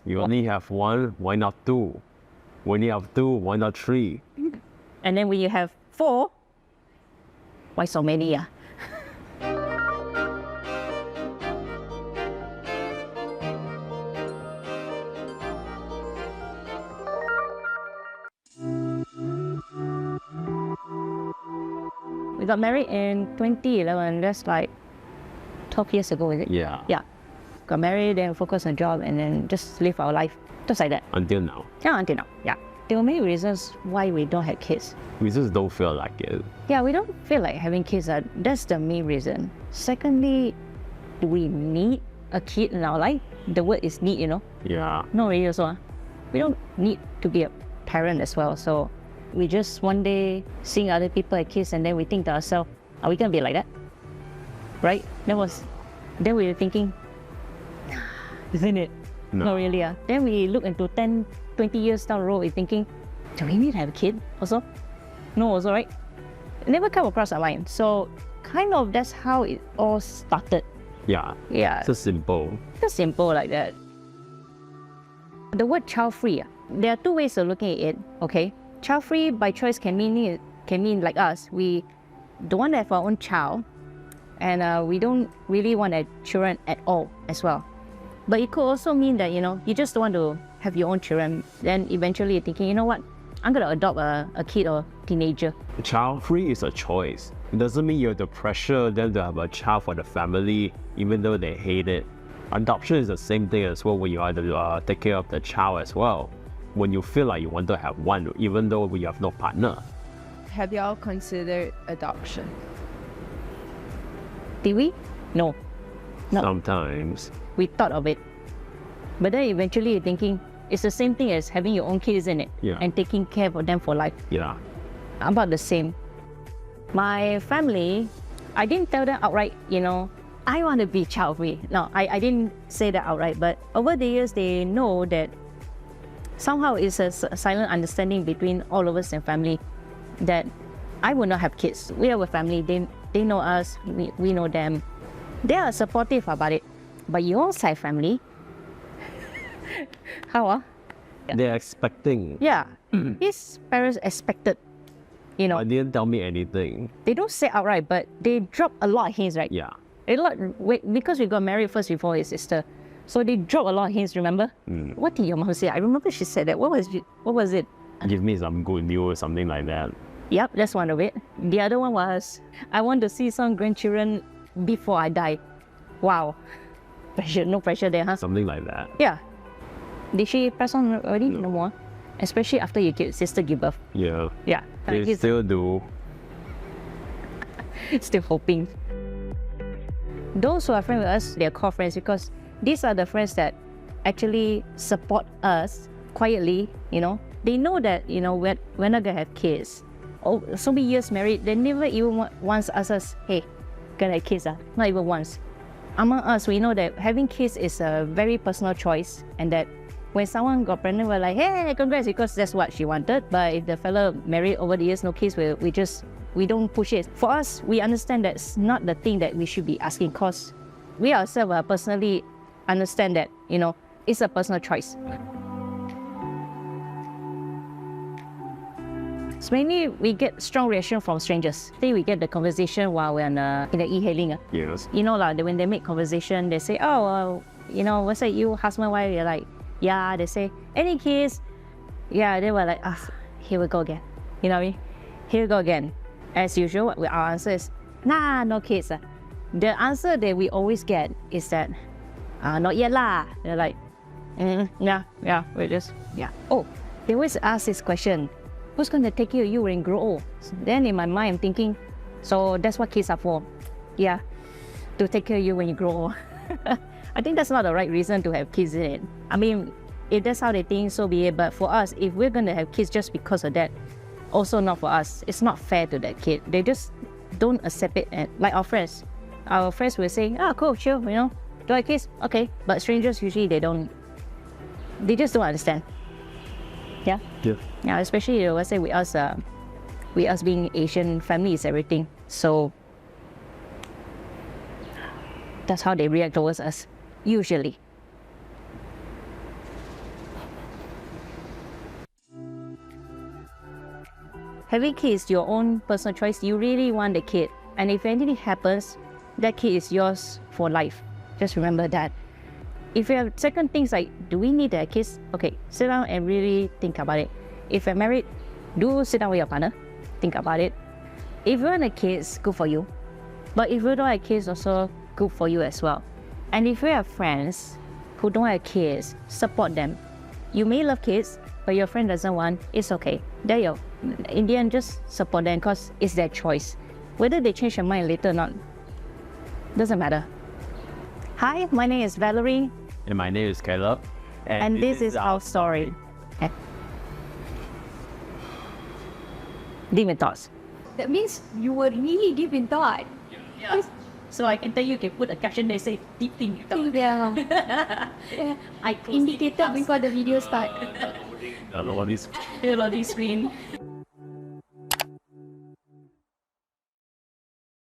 You only have one, why not two? When you have two, why not three? And then when you have 4, why so many? We got married in 2011. That's like 12 years ago, is it? Yeah. Yeah. Got married, then focus on job, and then just live our life. Just like that. Until now. Yeah, until now. Yeah. There were many reasons why we don't have kids. We just don't feel like it. Yeah, we don't feel like having kids. That's the main reason. Secondly, do we need a kid in our life? The word is need, Yeah. No, really also. We don't need to be a parent as well. So we just one day seeing other people have kids, and then we think to ourselves, are we going to be like that? Right? Then we were thinking, isn't it? No. Not really. Then we look into 10, 20 years down the road, we're thinking, do we need to have a kid also? No, also, right? It never come across our mind. So kind of that's how it all started. Yeah. Yeah. It's just simple. Just simple like that. The word child-free, there are 2 ways of looking at it, okay? Child-free by choice can mean like us. We don't want to have our own child, and we don't really want to have children at all as well. But it could also mean that, you just don't want to have your own children. Then eventually you're thinking, you know what? I'm going to adopt a kid or teenager. Child-free is a choice. It doesn't mean you have to pressure them to have a child for the family, even though they hate it. Adoption is the same thing as well when you have to take care of the child as well. When you feel like you want to have one, even though you have no partner. Have y'all considered adoption? Did we? No. Sometimes. We thought of it. But then eventually you're thinking, it's the same thing as having your own kids, isn't it? Yeah. And taking care of them for life. Yeah. About the same. My family, I didn't tell them outright, I want to be child-free. No, I didn't say that outright. But over the years, they know that somehow it's a silent understanding between all of us and family that I will not have kids. We have a family. They know us. We know them. They are supportive about it. But your own side family, how? They're expecting. Yeah. His parents expected, But didn't tell me anything. They don't say outright, but they drop a lot of hints, right? Yeah. A lot, because we got married first before his sister. So they drop a lot of hints, remember? What did your mom say? I remember she said that. What was it? Give me some good news, something like that. Yep, that's one of it. The other one was, I want to see some grandchildren before I die. Wow. Pressure, no pressure there, huh? Something like that. Yeah. Did she press on already? No more. Especially after your sister give birth. Yeah. Yeah. They still do. Still hoping. Those who are friends with us, they are called friends because these are the friends that actually support us quietly, They know that, we're not going to have kids. Oh, so many years married, they never even once ask us, hey, gonna have kids? Not even once. Among us, we know that having kids is a very personal choice, and that when someone got pregnant, we're like, hey, congrats, because that's what she wanted. But if the fellow married over the years, no kids, we don't push it. For us, we understand that's not the thing that we should be asking, because we ourselves personally understand that, it's a personal choice. So mainly, we get strong reaction from strangers. I think we get the conversation while we're in the e-hailing. Yes. When they make conversation, they say, oh, what's that, you husband, wife? You're like, yeah. They say, any kids? Yeah, they were like, here we go again. You know what I mean? Here we go again. As usual, our answer is, nah, no kids. The answer that we always get is that, not yet lah. They're like, yeah, we're just, yeah. Oh, they always ask this question, who's going to take care of you when you grow old? So then in my mind, I'm thinking, so that's what kids are for. Yeah, to take care of you when you grow old. I think that's not the right reason to have kids in it. I mean, if that's how they think, so be it. But for us, if we're going to have kids just because of that, also not for us. It's not fair to that kid. They just don't accept it. And like our friends will say, cool, chill, do I have kids? Okay. But strangers, usually they just don't understand. Yeah? Yeah, especially, let's say with us being Asian families, everything. So that's how they react towards us, usually. Having kids is your own personal choice. You really want the kid. And if anything happens, that kid is yours for life. Just remember that. If you have second things like, do we need to have kids? Okay, sit down and really think about it. If you're married, do sit down with your partner. Think about it. If you want a kids, good for you. But if you don't have kids, also good for you as well. And if you have friends who don't have kids, support them. You may love kids, but your friend doesn't want, it's okay. In the end, just support them because it's their choice. Whether they change their mind later or not, doesn't matter. Hi, my name is Valerie. And my name is Caleb. And this is our story. Okay. Deep in thoughts. That means you were really deep in thought. Yeah. So I can tell you can put a caption they say deep in thought. Yeah. I indicated before the video start. Loading screen.